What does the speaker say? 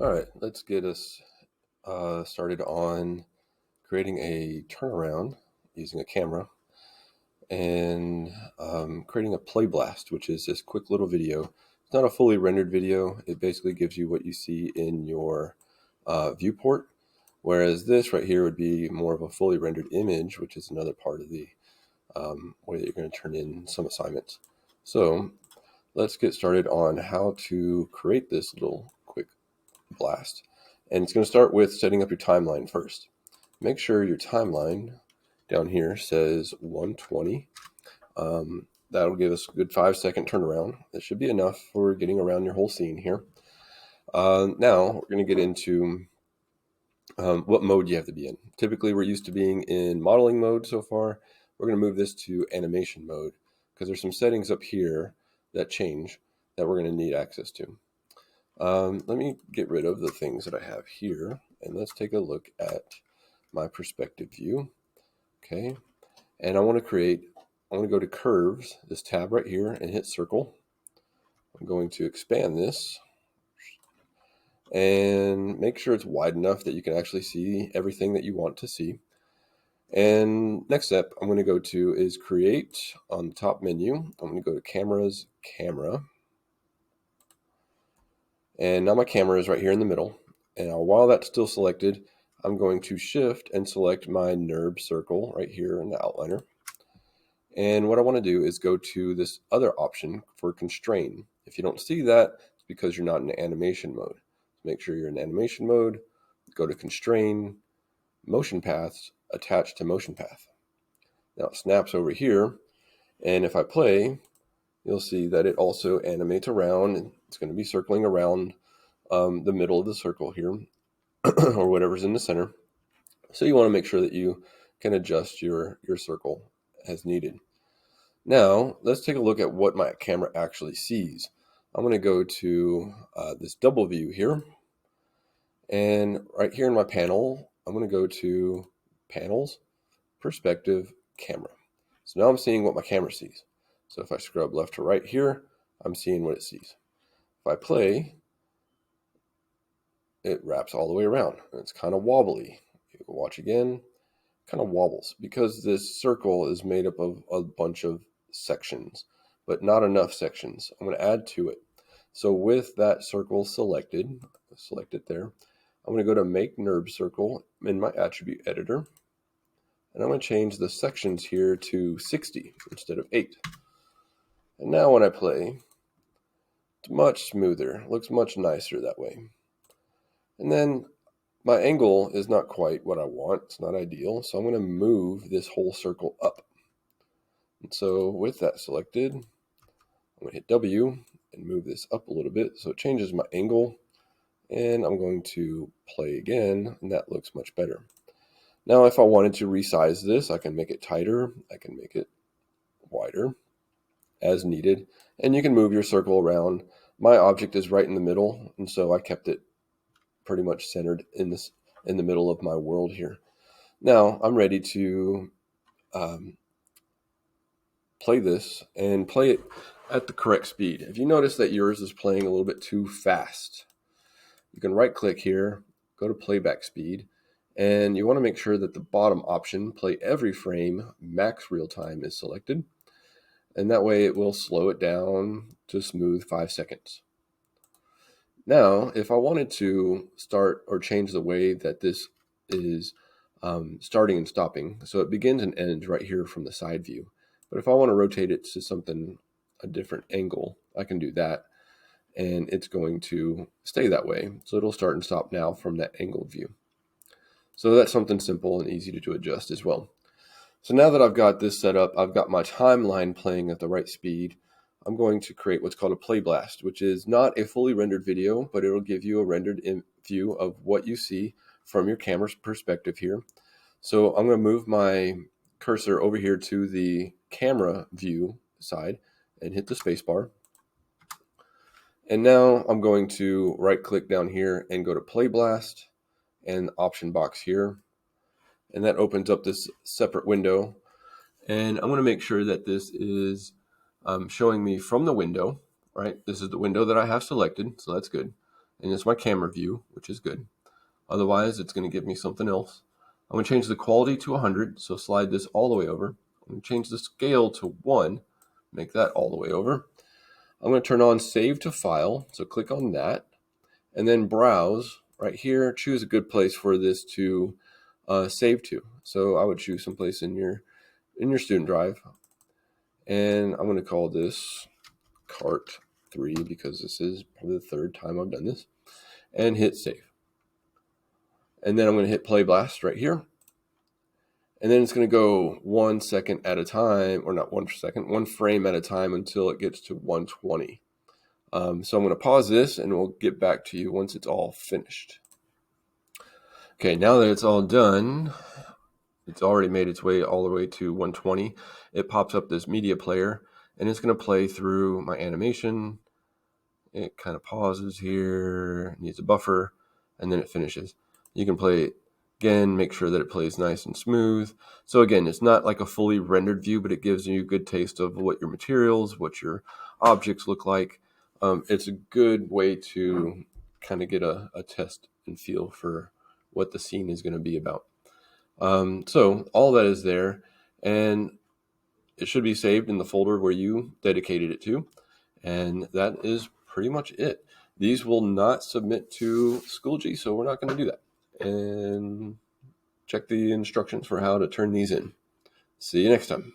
All right, let's get us started on creating a turnaround using a camera and creating a Playblast, which is this quick little video. It's not a fully rendered video. It basically gives you what you see in your viewport, whereas this right here would be more of a fully rendered image, which is another part of the way that you're going to turn in some assignments. So let's get started on how to create this little quick blast. And it's going to start with setting up your timeline first. Make sure your timeline down here says 120. That'll give us a good 5-second turnaround. That should be enough for getting around your whole scene here. Now we're going to get into what mode you have to be in. Typically we're used to being in modeling mode so far. We're going to move this to animation mode because there's some settings up here that change that we're going to need access to. Let me get rid of the things that I have here, and let's take a look at my perspective view. Okay, and I want to go to curves, this tab right here, and hit circle. I'm going to expand this and make sure it's wide enough that you can actually see everything that you want to see. And next step I'm going to go to is create on the top menu. I'm going to go to cameras, camera. And now my camera is right here in the middle. And while that's still selected, I'm going to shift and select my NURB circle right here in the outliner. And what I want to do is go to this other option for constrain. If you don't see that, it's because you're not in animation mode. Make sure you're in animation mode, go to constrain, motion paths, attach to motion path. Now it snaps over here, and if I play, you'll see that it also animates around. It's going to be circling around the middle of the circle here, or whatever's in the center. So you want to make sure that you can adjust your circle as needed. Now, let's take a look at what my camera actually sees. I'm going to go to this double view here. And right here in my panel, I'm going to go to Panels, Perspective, Camera. So now I'm seeing what my camera sees. So if I scrub left to right here, I'm seeing what it sees. If I play, it wraps all the way around. It's kind of wobbly. You watch again, kind of wobbles because this circle is made up of a bunch of sections, but not enough sections. I'm going to add to it. So with that circle selected, select it there. I'm going to go to Make NURB Circle in my attribute editor, and I'm going to change the sections here to 60 instead of 8. And now when I play, it's much smoother. It looks much nicer that way. And then my angle is not quite what I want. It's not ideal. So I'm going to move this whole circle up. And so with that selected, I'm going to hit W and move this up a little bit so it changes my angle. And I'm going to play again, and that looks much better. Now, if I wanted to resize this, I can make it tighter. I can make it wider as needed. And you can move your circle around. My object is right in the middle, and so I kept it pretty much centered in the middle of my world here. Now, I'm ready to play this and play it at the correct speed. If you notice that yours is playing a little bit too fast, you can right click here, go to playback speed, and you want to make sure that the bottom option, play every frame, max real time, is selected. And that way it will slow it down to smooth 5 seconds. Now, if I wanted to start or change the way that this is starting and stopping, so it begins and ends right here from the side view. But if I want to rotate it to a different angle, I can do that. And it's going to stay that way. So it'll start and stop now from that angled view. So that's something simple and easy to adjust as well. So now that I've got this set up, I've got my timeline playing at the right speed. I'm going to create what's called a Playblast, which is not a fully rendered video, but it'll give you a rendered view of what you see from your camera's perspective here. So I'm going to move my cursor over here to the camera view side and hit the spacebar. And now I'm going to right click down here and go to Playblast and option box here. And that opens up this separate window. And I'm going to make sure that this is showing me from the window, right? This is the window that I have selected, so that's good. and it's my camera view, which is good. Otherwise, it's going to give me something else. I'm going to change the quality to 100, so slide this all the way over. I'm going to change the scale to 1, make that all the way over. I'm going to turn on Save to File, so click on that, and then Browse. Right here, choose a good place for this to save to. So I would choose someplace in your student drive, and I'm going to call this Cart 3 because this is probably the third time I've done this, and hit Save. And then I'm going to hit Playblast right here. And then it's going to go 1 second at a time, or not 1 second, 1 frame at a time until it gets to 120. So I'm going to pause this and we'll get back to you once it's all finished. Okay, now that it's all done, it's already made its way all the way to 120. It pops up this media player and it's going to play through my animation. It kind of pauses here, needs a buffer, and then it finishes. You can play it again, make sure that it plays nice and smooth. So again, it's not like a fully rendered view, but it gives you a good taste of what your materials, what your objects look like. It's a good way to kind of get a test and feel for what the scene is going to be about. So all that is there, and it should be saved in the folder where you dedicated it to. And that is pretty much it. These will not submit to Schoology, so we're not going to do that. And check the instructions for how to turn these in. See you next time.